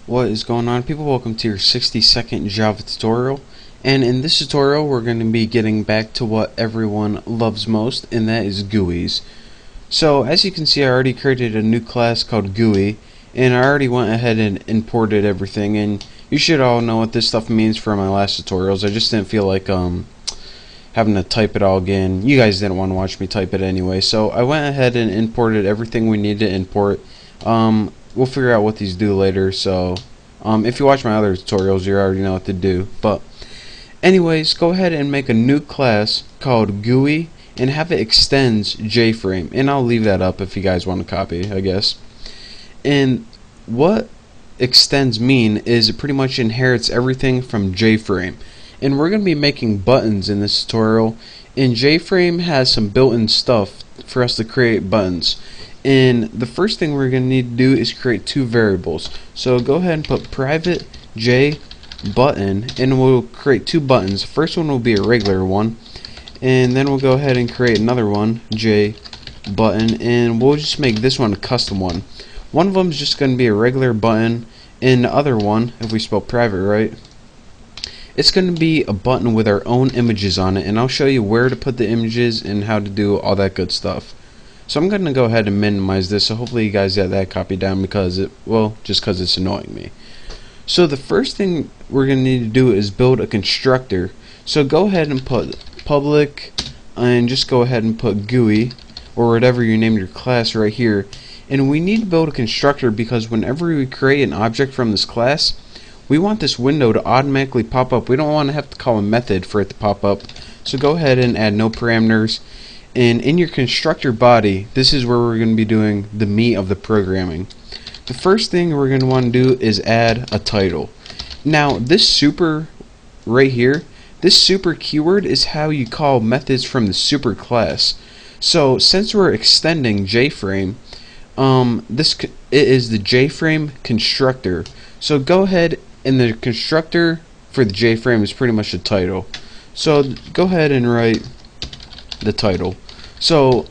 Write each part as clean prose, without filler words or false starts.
What is going on, people? Welcome to your 60-second Java tutorial. And in this tutorial we're going to be getting back to what everyone loves most, and that is GUIs. So as you can see, I already created a new class called GUI, and I already went ahead and imported everything, and you should all know what this stuff means from my last tutorials. I just didn't feel like having to type it all again. You guys didn't want to watch me type it anyway, so I went ahead and imported everything we need to import. We'll figure out what these do later, so if you watch my other tutorials you already know what to do. But anyways, go ahead and make a new class called GUI and have it extends JFrame, and I'll leave that up if you guys want to copy, I guess. And what extends mean is it pretty much inherits everything from JFrame, and we're going to be making buttons in this tutorial, and JFrame has some built-in stuff for us to create buttons. And the first thing we're going to need to do is create two variables. So go ahead and put private JButton, and we'll create two buttons. The first one will be a regular one, and then we'll go ahead and create another one, JButton, and we'll just make this one a custom one. One of them is just going to be a regular button, and the other one, if we spell private right, it's going to be a button with our own images on it, and I'll show you where to put the images and how to do all that good stuff. So I'm going to go ahead and minimize this, so hopefully you guys got that copied down, because just because it's annoying me. So the first thing we're going to need to do is build a constructor. So go ahead and put public, and just go ahead and put GUI, or whatever you named your class right here. And we need to build a constructor because whenever we create an object from this class, we want this window to automatically pop up. We don't want to have to call a method for it to pop up. So go ahead and add no parameters. And in your constructor body, this is where we're going to be doing the meat of the programming. The first thing we're going to want to do is add a title. Now this super right here, this super keyword is how you call methods from the super class. So since we're extending JFrame, it is the JFrame constructor. So go ahead, and the constructor for the JFrame is pretty much the title. So go ahead and write the title. So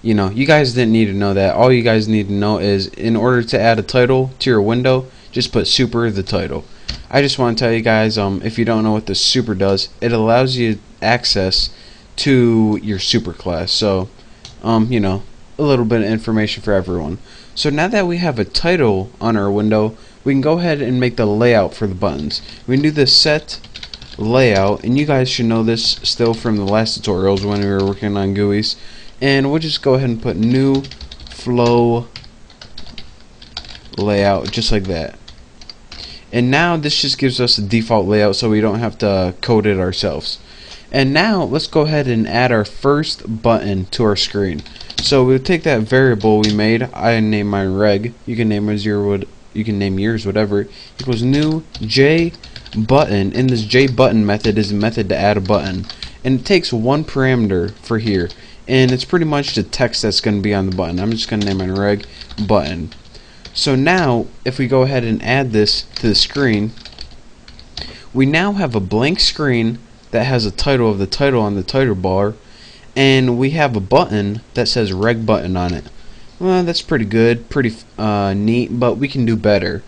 you know, you guys didn't need to know that. All you guys need to know is, in order to add a title to your window, just put super the title. I just want to tell you guys, if you don't know what the super does, it allows you access to your super class. So you know, a little bit of information for everyone. So now that we have a title on our window, we can go ahead and make the layout for the buttons. We can do the set layout, and you guys should know this still from the last tutorials when we were working on GUIs, and we'll just go ahead and put new flow layout, just like that. And now this just gives us a default layout, so we don't have to code it ourselves. And now let's go ahead and add our first button to our screen. So we'll take that variable we made. I named mine reg. You can name yours whatever. Equals new JButton, and this JButton method is a method to add a button, and it takes one parameter for here, and it's pretty much the text that's going to be on the button. I'm just going to name it reg button. So now if we go ahead and add this to the screen, we now have a blank screen that has a title of the title on the title bar, and we have a button that says reg button on it. Well, that's pretty good, pretty neat, but we can do better.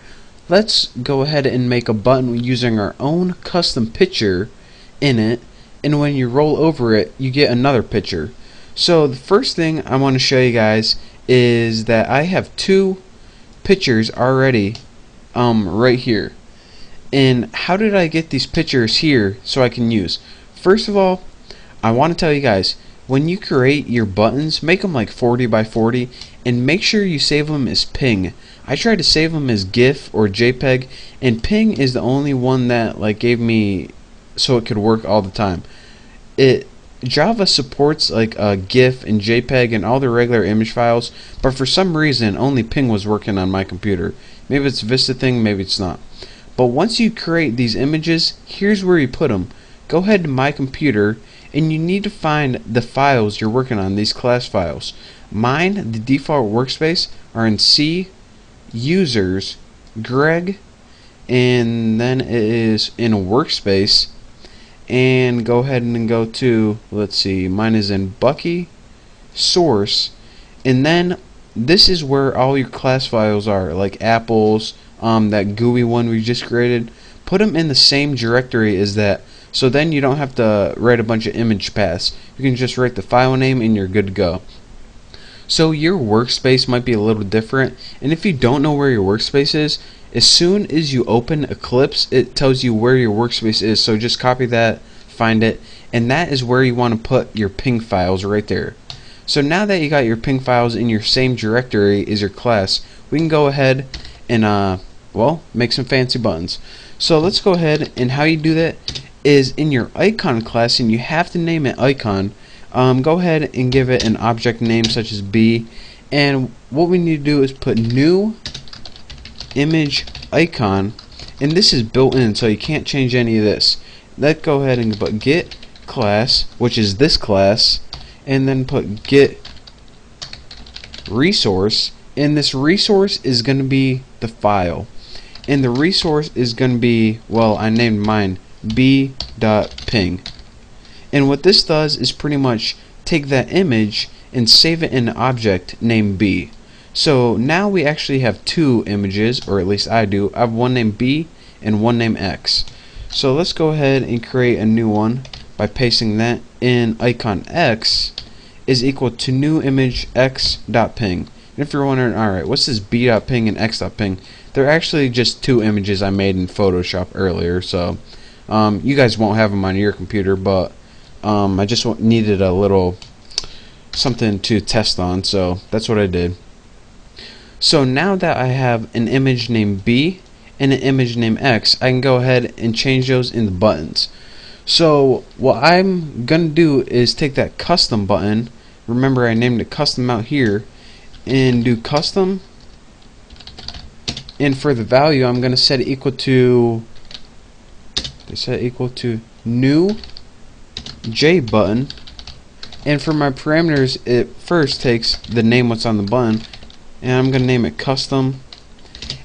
Let's go ahead and make a button using our own custom picture in it, and when you roll over it, you get another picture. So the first thing I want to show you guys is that I have two pictures already right here. And how did I get these pictures here so I can use? First of all, I want to tell you guys, when you create your buttons, make them like 40 by 40, and make sure you save them as ping. I tried to save them as GIF or JPEG, and ping is the only one that like gave me so it could work all the time. Java supports like GIF and JPEG and all the regular image files, but for some reason only ping was working on my computer. Maybe it's a Vista thing, maybe it's not. But once you create these images, here's where you put them. Go ahead to my computer, and you need to find the files you're working on, these class files. Mine, the default workspace, are in C, users, Greg, and then it is in a workspace. And go ahead and go to, let's see, mine is in Bucky, source, and then this is where all your class files are, like apples, that GUI one we just created. Put them in the same directory as that, so then you don't have to write a bunch of image paths. You can just write the file name and you're good to go. So your workspace might be a little different, and if you don't know where your workspace is, as soon as you open Eclipse, it tells you where your workspace is. So just copy that, find it, and that is where you want to put your ping files right there. So now that you got your ping files in your same directory as your class, we can go ahead and well, make some fancy buttons. So let's go ahead, and how you do that is in your icon class, and you have to name it icon. Go ahead and give it an object name such as B, and what we need to do is put new image icon, and this is built in, so you can't change any of this. Let's go ahead and put get class, which is this class, and then put get resource, and this resource is going to be the file, and the resource is going to be, well, I named mine b.ping. And what this does is pretty much take that image and save it in an object named B. So now we actually have two images, or at least I do. I have one named B and one named X. So let's go ahead and create a new one by pasting that in. Icon X is equal to new image x.ping. And if you're wondering, alright, what's this b.ping and x.ping? They're actually just two images I made in Photoshop earlier, so you guys won't have them on your computer, but I just needed a little something to test on, so that's what I did. So now that I have an image named B and an image named X, I can go ahead and change those in the buttons. So what I'm gonna do is take that custom button, remember I named it custom out here, and do custom, and for the value I'm gonna set it equal to new JButton, and for my parameters it first takes the name what's on the button, and I'm gonna name it custom.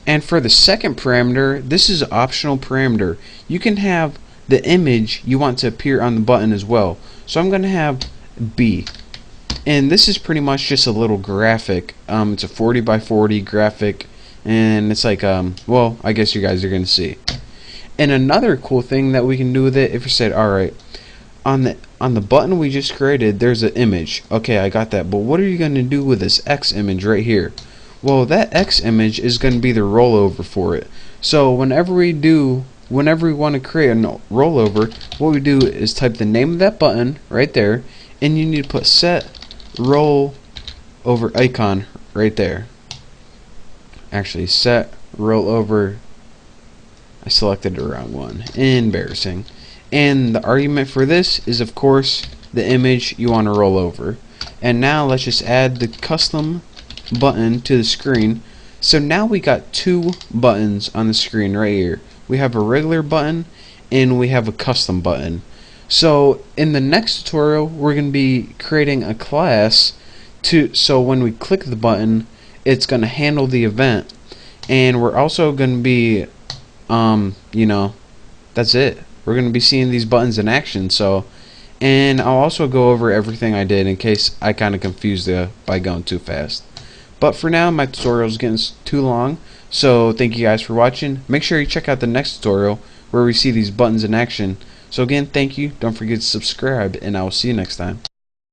And for the second parameter, this is an optional parameter. You can have the image you want to appear on the button as well. So I'm gonna have B, and this is pretty much just a little graphic. It's a 40 by 40 graphic, and it's like well, I guess you guys are gonna see. And another cool thing that we can do with it, if you said, alright, on the button we just created, there's an image. Okay, I got that, but what are you going to do with this X image right here? Well, that X image is going to be the rollover for it. So whenever we want to create a rollover, what we do is type the name of that button right there, and you need to put set roll over icon right there. Actually, set roll over, I selected the wrong one. Embarrassing. And the argument for this is, of course, the image you want to roll over. And now let's just add the custom button to the screen. So now we got two buttons on the screen right here. We have a regular button and we have a custom button. So in the next tutorial we're going to be creating a class so when we click the button it's going to handle the event, and we're also going to be you know, that's it. We're going to be seeing these buttons in action. So, and I'll also go over everything I did in case I kind of confused you by going too fast. But for now, my tutorial is getting too long, so thank you guys for watching. Make sure you check out the next tutorial where we see these buttons in action. So again, thank you. Don't forget to subscribe, and I will see you next time.